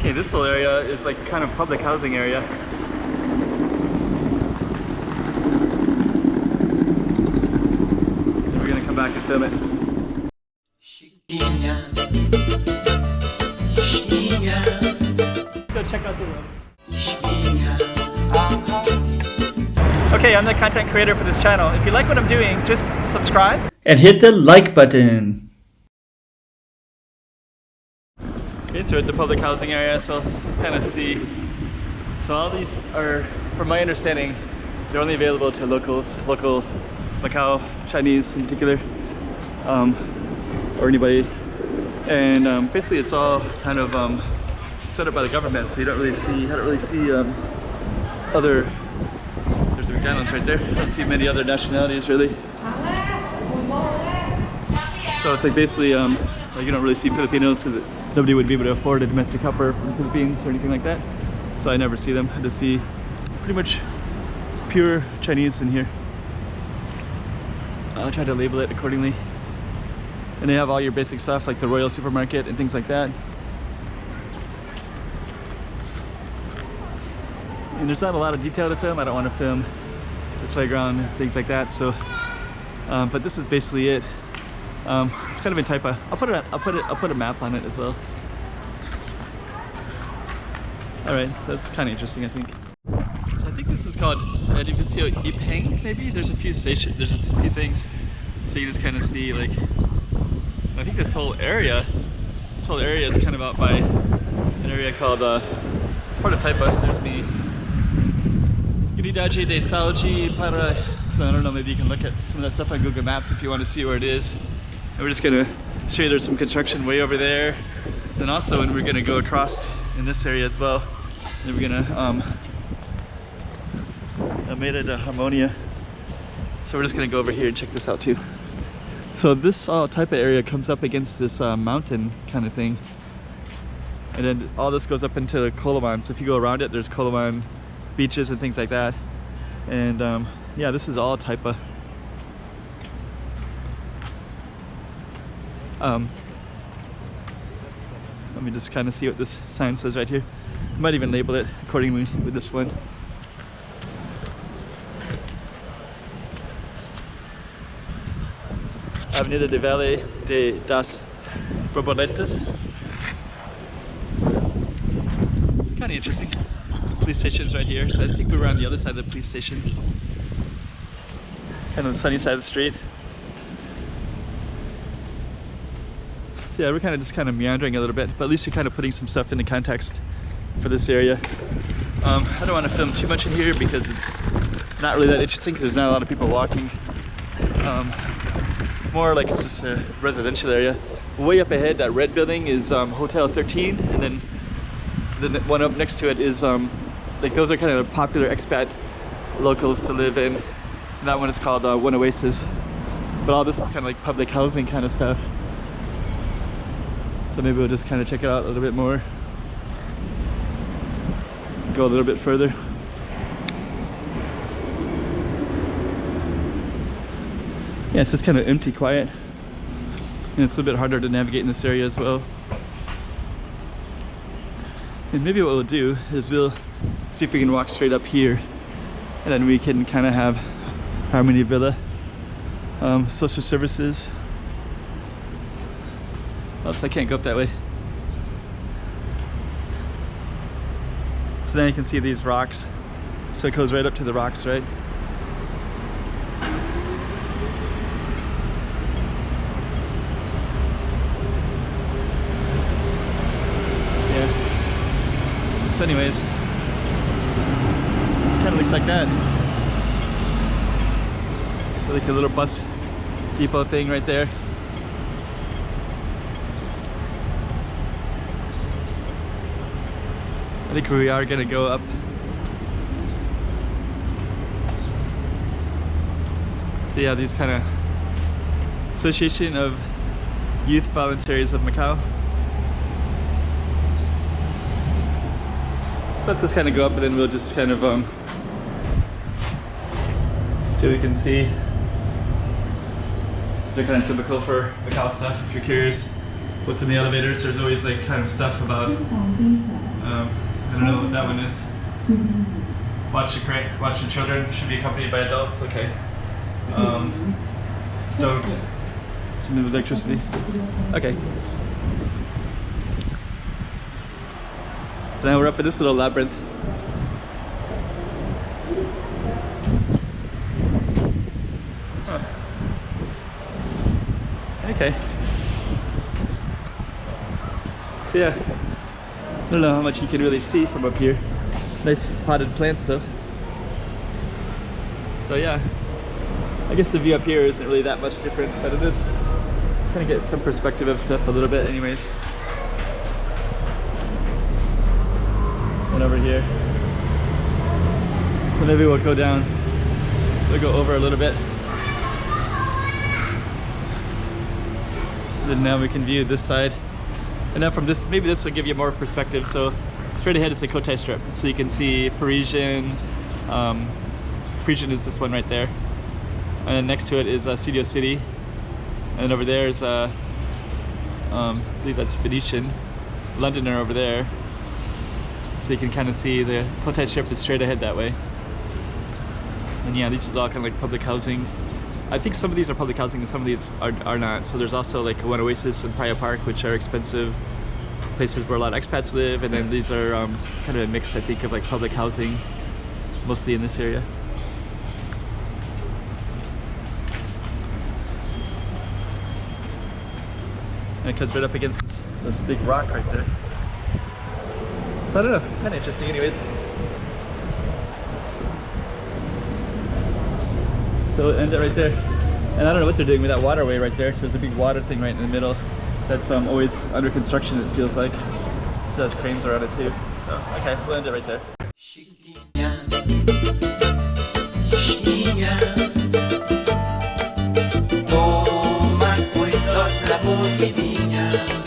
Okay, this whole area is like kind of public housing area. And we're gonna come back and film it. Let's go check out the room. Okay, I'm the content creator for this channel. If you like what I'm doing, just subscribe and hit the like button. Okay, so we're at the public housing area, so let's just kind of see. So all these are, from my understanding, they're only available to locals, local Macau, Chinese in particular, or anybody. And basically it's all kind of set up by the government, so you don't really see, other, there's a McDonald's right there. You don't see many other nationalities really. So it's like basically, like you don't really see Filipinos because nobody would be able to afford a domestic helper from the Philippines or anything like that. So I never see them. I just see pretty much pure Chinese in here. I'll try to label it accordingly. And they have all your basic stuff like the Royal Supermarket and things like that. And there's not a lot of detail to film. I don't want to film the playground and things like that. So, but this is basically it. It's kind of in Taipa. I'll put a map on it as well. All right, so that's kind of interesting, I think. So I think this is called Edificio Ipeng. Maybe there's a few stations. There's a few things, so you just kind of see like. I think this whole area is kind of out by an area called. It's part of Taipa. There's me. Unidade de Saúde para. So I don't know. Maybe you can look at some of that stuff on Google Maps if you want to see where it is. And we're just gonna show you there's some construction way over there. Then also, and we're gonna go across in this area as well. And we're gonna Avenida de Harmonia. So we're just gonna go over here and check this out too. So this Taipa area comes up against this mountain kind of thing. And then all this goes up into Coloman. So if you go around it, there's Coloman beaches and things like that. And yeah, this is all Taipa. Let me just kind of see what this sign says right here. I might even label it accordingly with this one. Avenida de Vale de das Borboletas. It's kind of interesting. Police station's right here, so I think we were on the other side of the police station. Kind of the sunny side of the street. So yeah, we're kind of meandering a little bit, but at least you're kind of putting some stuff into context for this area. I don't want to film too much in here because it's not really that interesting because there's not a lot of people walking. It's more like it's just a residential area. Way up ahead, that red building is Hotel 13, and then the one up next to it is like those are kind of popular expat locals to live in. And that one is called One Oasis. But all this is kind of like public housing kind of stuff. So maybe we'll just kind of check it out a little bit more. Go a little bit further. Yeah, it's just kind of empty, quiet. And it's a little bit harder to navigate in this area as well. And maybe what we'll do is we'll see if we can walk straight up here. And then we can kind of have Harmony Villa, social services. Oops, I can't go up that way. So then you can see these rocks. So it goes right up to the rocks, right? Yeah. So anyways, kind of looks like that. So like a little bus depot thing right there. I think we are gonna go up. So yeah, these kind of Association of Youth Volunteers of Macau. So let's just kind of go up and then we'll just kind of see what we can see. They're kind of typical for Macau stuff if you're curious. what's in the elevators. There's always like kind of stuff about, I don't know what that one is. Watch the children should be accompanied by adults. Okay. Don't. Something with electricity. Okay. So now we're up in this little labyrinth. Huh. Okay. So yeah, I don't know how much you can really see from up here. Nice potted plants though. So yeah, I guess the view up here isn't really that much different, but it is kind of get some perspective of stuff a little bit anyways. And over here, so maybe we'll go down, we'll go over a little bit. Then now we can view this side. And now from this, maybe this will give you more perspective. So straight ahead is the Cotai Strip. So you can see Parisian. Parisian is this one right there. And then next to it is Studio City. And over there is, I believe that's Venetian. Londoner over there. So you can kind of see the Cotai Strip is straight ahead that way. And yeah, this is all kind of like public housing. I think some of these are public housing and some of these are not. So there's also like One Oasis and Praia Park, which are expensive places where a lot of expats live. And then these are kind of a mix, I think, of like public housing, mostly in this area. And it comes right up against this big rock right there. So I don't know, kind of interesting anyways. So it ends it right there. And I don't know what they're doing with that waterway right there. There's a big water thing right in the middle that's always under construction, it feels like. So there's cranes around it too. So, okay, we'll end it right there. Toma cuidado la porfidinha.